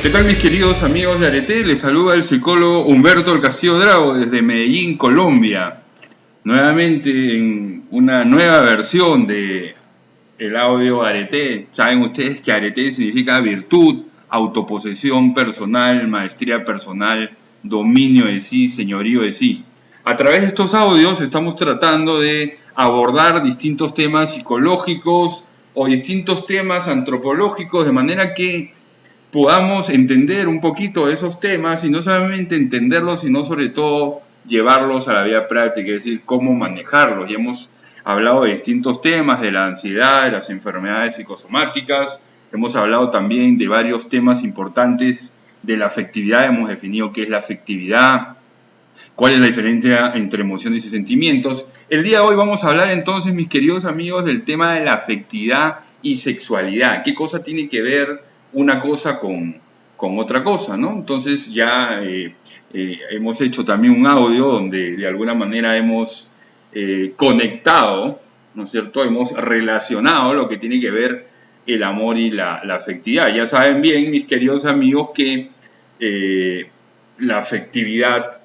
¿Qué tal, mis queridos amigos de Arete? Les saluda el psicólogo Humberto del Castillo Drago desde Medellín, Colombia. Nuevamente en una nueva versión de el audio Arete. Saben ustedes que Arete significa virtud, autoposesión personal, maestría personal, dominio de sí, señorío de sí. A través de estos audios estamos tratando de abordar distintos temas psicológicos o distintos temas antropológicos, de manera que podamos entender un poquito de esos temas y no solamente entenderlos, sino sobre todo llevarlos a la vida práctica, es decir, cómo manejarlos. Y hemos hablado de distintos temas, de la ansiedad, de las enfermedades psicosomáticas, hemos hablado también de varios temas importantes de la afectividad, hemos definido qué es la afectividad, cuál es la diferencia entre emociones y sentimientos. El día de hoy vamos a hablar entonces, mis queridos amigos, del tema de la afectividad y sexualidad. ¿Qué cosa tiene que ver una cosa con otra cosa, ¿no? Entonces ya hemos hecho también un audio donde de alguna manera hemos conectado, ¿no es cierto? Hemos relacionado lo que tiene que ver el amor y la afectividad. Ya saben bien, mis queridos amigos, que la afectividad,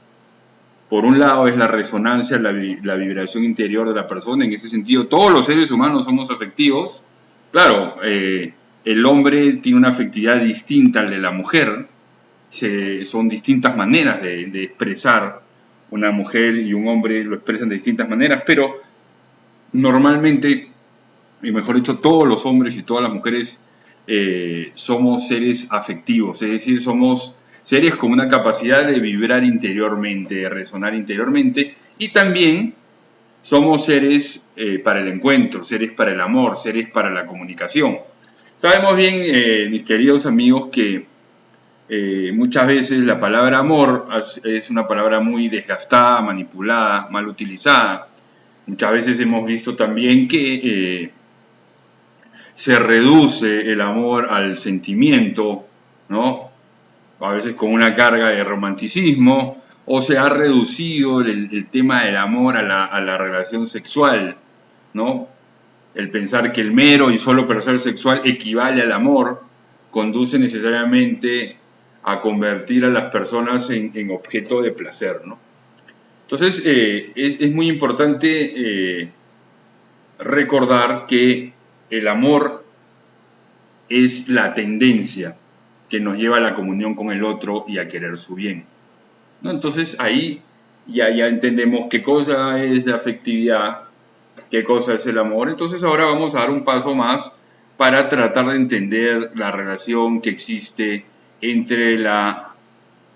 por un lado, es la resonancia, la vibración interior de la persona. En ese sentido, todos los seres humanos somos afectivos. Claro, el hombre tiene una afectividad distinta al de la mujer. Son distintas maneras de expresar. Una mujer y un hombre lo expresan de distintas maneras, pero normalmente, y mejor dicho, todos los hombres y todas las mujeres somos seres afectivos, es decir, somos seres con una capacidad de vibrar interiormente, de resonar interiormente, y también somos seres para el encuentro, seres para el amor, seres para la comunicación. Sabemos bien, mis queridos amigos, que muchas veces la palabra amor es una palabra muy desgastada, manipulada, mal utilizada. Muchas veces hemos visto también que se reduce el amor al sentimiento, ¿no? A veces con una carga de romanticismo, o se ha reducido el tema del amor a la relación sexual, ¿no? El pensar que el mero y solo placer sexual equivale al amor, conduce necesariamente a convertir a las personas en objeto de placer, ¿no? Entonces, es muy importante recordar que el amor es la tendencia que nos lleva a la comunión con el otro y a querer su bien, ¿no? Entonces ahí ya entendemos qué cosa es la afectividad, qué cosa es el amor. Entonces ahora vamos a dar un paso más para tratar de entender la relación que existe entre la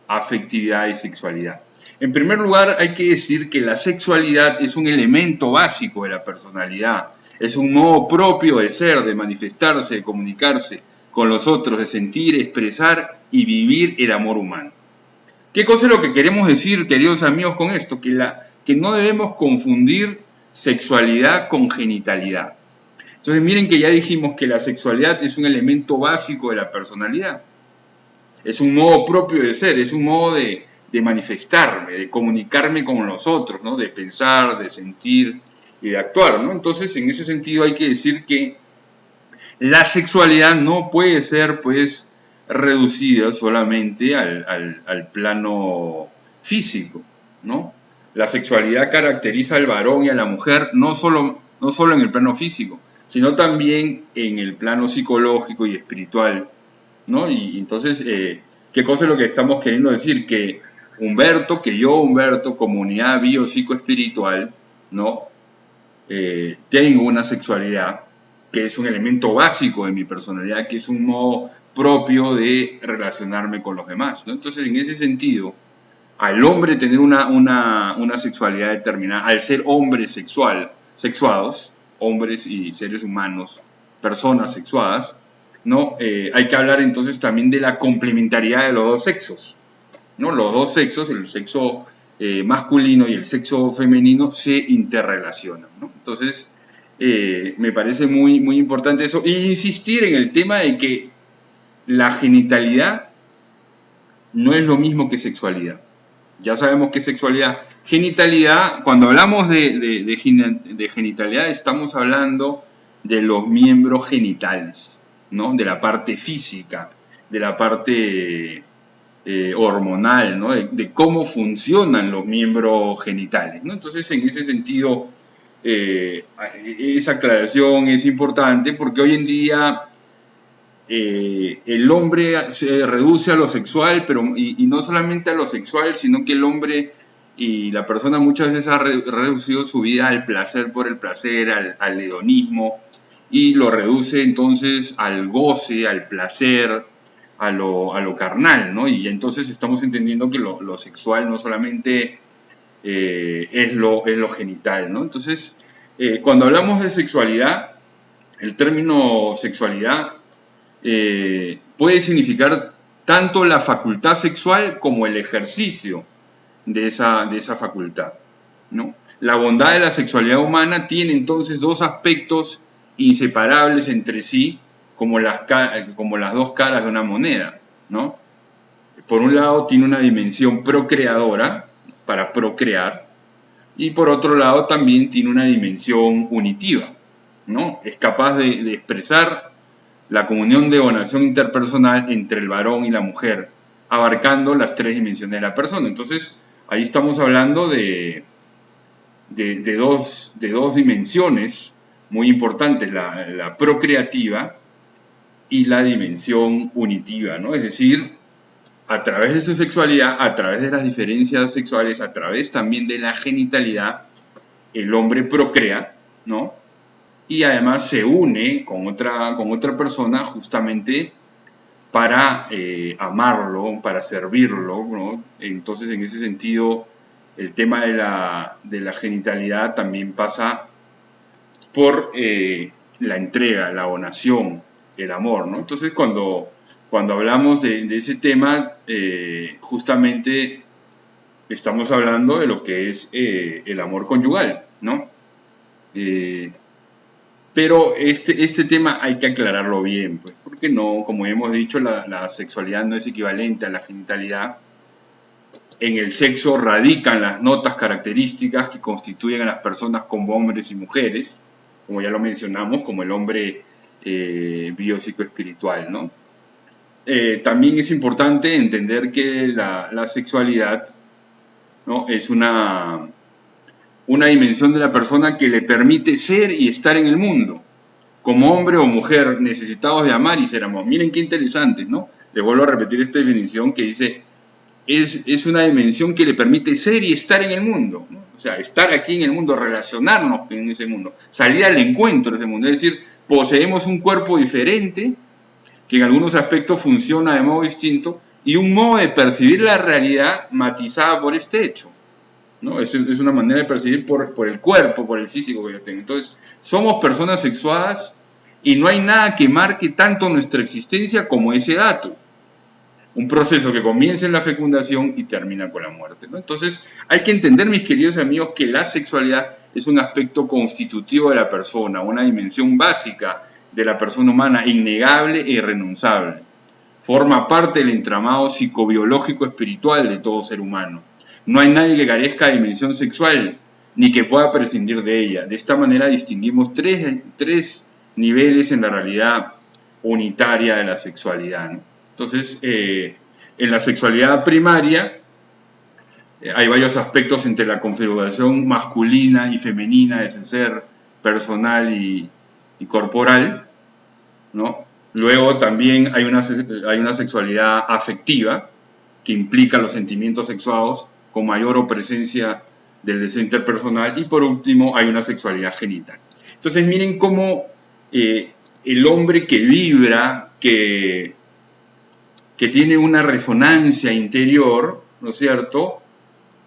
afectividad y sexualidad. En primer lugar, hay que decir que la sexualidad es un elemento básico de la personalidad. Es un modo propio de ser, de manifestarse, de comunicarse con los otros, de sentir, expresar y vivir el amor humano. ¿Qué cosa es lo que queremos decir, queridos amigos, con esto? Que no debemos confundir sexualidad con genitalidad. Entonces miren que ya dijimos que la sexualidad es un elemento básico de la personalidad. Es un modo propio de ser, es un modo de manifestarme, de comunicarme con los otros, ¿no? De pensar, de sentir y de actuar, ¿no? Entonces, en ese sentido hay que decir que la sexualidad no puede ser, pues, reducida solamente al plano físico, ¿no? La sexualidad caracteriza al varón y a la mujer no solo en el plano físico, sino también en el plano psicológico y espiritual, ¿no? Y entonces, ¿qué cosa es lo que estamos queriendo decir? Que Humberto, comunidad biopsicoespiritual, ¿no? Tengo una sexualidad que es un elemento básico de mi personalidad, que es un modo propio de relacionarme con los demás, ¿no? Entonces, en ese sentido, al hombre tener una sexualidad determinada, al ser hombres sexuados, hombres y seres humanos, personas sexuadas, ¿no? Hay que hablar entonces también de la complementariedad de los dos sexos, ¿no? Los dos sexos, el sexo masculino y el sexo femenino, se interrelacionan, ¿no? Entonces, me parece muy, muy importante eso. E insistir en el tema de que la genitalidad no es lo mismo que sexualidad. Ya sabemos que sexualidad. Genitalidad, cuando hablamos de genitalidad, estamos hablando de los miembros genitales, ¿no? De la parte física. de la parte hormonal, ¿no? De cómo funcionan los miembros genitales, ¿no? Entonces, en ese sentido, esa aclaración es importante porque hoy en día el hombre se reduce a lo sexual, pero y no solamente a lo sexual, sino que el hombre y la persona muchas veces ha reducido su vida al placer por el placer, al hedonismo, y lo reduce entonces al goce, al placer, a lo carnal, ¿no? Y entonces estamos entendiendo que lo sexual no solamente es lo genital, ¿no? Entonces, cuando hablamos de sexualidad, el término sexualidad puede significar tanto la facultad sexual como el ejercicio de esa facultad, ¿no? La bondad de la sexualidad humana tiene entonces dos aspectos inseparables entre sí, como las dos caras de una moneda, ¿no? Por un lado tiene una dimensión procreadora, para procrear, y por otro lado también tiene una dimensión unitiva, ¿no? Es capaz de expresar la comunión de donación interpersonal entre el varón y la mujer, abarcando las tres dimensiones de la persona. Entonces, ahí estamos hablando de dos dimensiones muy importantes, la procreativa y la dimensión unitiva, ¿no? Es decir, a través de su sexualidad, a través de las diferencias sexuales, a través también de la genitalidad, el hombre procrea, ¿no? Y además se une con otra persona justamente para amarlo, para servirlo, ¿no? Entonces, en ese sentido, el tema de la genitalidad también pasa por la entrega, la donación, el amor, ¿no? Entonces, cuando hablamos de ese tema, justamente estamos hablando de lo que es el amor conyugal, ¿no? Pero este tema hay que aclararlo bien, pues, porque no, como hemos dicho, la sexualidad no es equivalente a la genitalidad. En el sexo radican las notas características que constituyen a las personas como hombres y mujeres, como ya lo mencionamos, como el hombre biopsicoespiritual, ¿no? También es importante entender que la sexualidad, ¿no? Es una dimensión de la persona que le permite ser y estar en el mundo, como hombre o mujer, necesitados de amar y ser amados. Miren qué interesante, ¿no? Les vuelvo a repetir esta definición que dice, es una dimensión que le permite ser y estar en el mundo, ¿no? O sea, estar aquí en el mundo, relacionarnos en ese mundo, salir al encuentro de ese mundo. Es decir, poseemos un cuerpo diferente, que en algunos aspectos funciona de modo distinto, y un modo de percibir la realidad matizada por este hecho, ¿no? Es una manera de percibir por el cuerpo, por el físico que yo tengo. Entonces, somos personas sexuadas y no hay nada que marque tanto nuestra existencia como ese dato. Un proceso que comienza en la fecundación y termina con la muerte, ¿no? Entonces, hay que entender, mis queridos amigos, que la sexualidad es un aspecto constitutivo de la persona, una dimensión básica de la persona humana, innegable e irrenunciable. Forma parte del entramado psicobiológico espiritual de todo ser humano. No hay nadie que carezca de dimensión sexual, ni que pueda prescindir de ella. De esta manera distinguimos tres niveles en la realidad unitaria de la sexualidad, ¿no? Entonces, en la sexualidad primaria hay varios aspectos entre la configuración masculina y femenina del ser personal y corporal, ¿no? Luego también hay una sexualidad afectiva que implica los sentimientos sexuados con mayor o presencia del deseo interpersonal, y por último hay una sexualidad genital. Entonces miren cómo el hombre que vibra, que tiene una resonancia interior, ¿no es cierto?,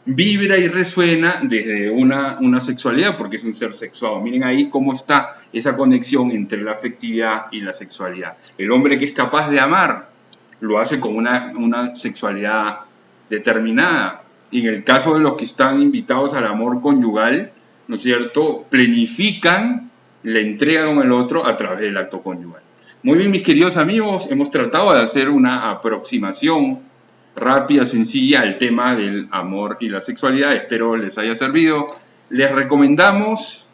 vibra y resuena desde una sexualidad, porque es un ser sexuado. Miren ahí cómo está esa conexión entre la afectividad y la sexualidad. El hombre que es capaz de amar lo hace con una sexualidad determinada. Y en el caso de los que están invitados al amor conyugal, ¿no es cierto?, planifican la entrega con el otro a través del acto conyugal. Muy bien, mis queridos amigos, hemos tratado de hacer una aproximación rápida, sencilla al tema del amor y la sexualidad. Espero les haya servido. Les recomendamos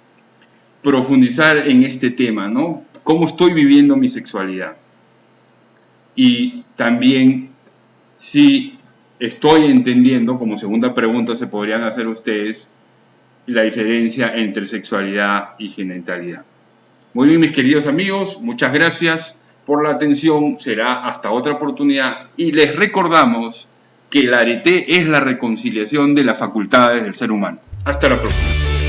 profundizar en este tema, ¿no? ¿Cómo estoy viviendo mi sexualidad? Y también si estoy entendiendo, como segunda pregunta se podrían hacer ustedes, la diferencia entre sexualidad y genitalidad. Muy bien, mis queridos amigos, muchas gracias por la atención. Será hasta otra oportunidad y les recordamos que el arete es la reconciliación de las facultades del ser humano. Hasta la próxima.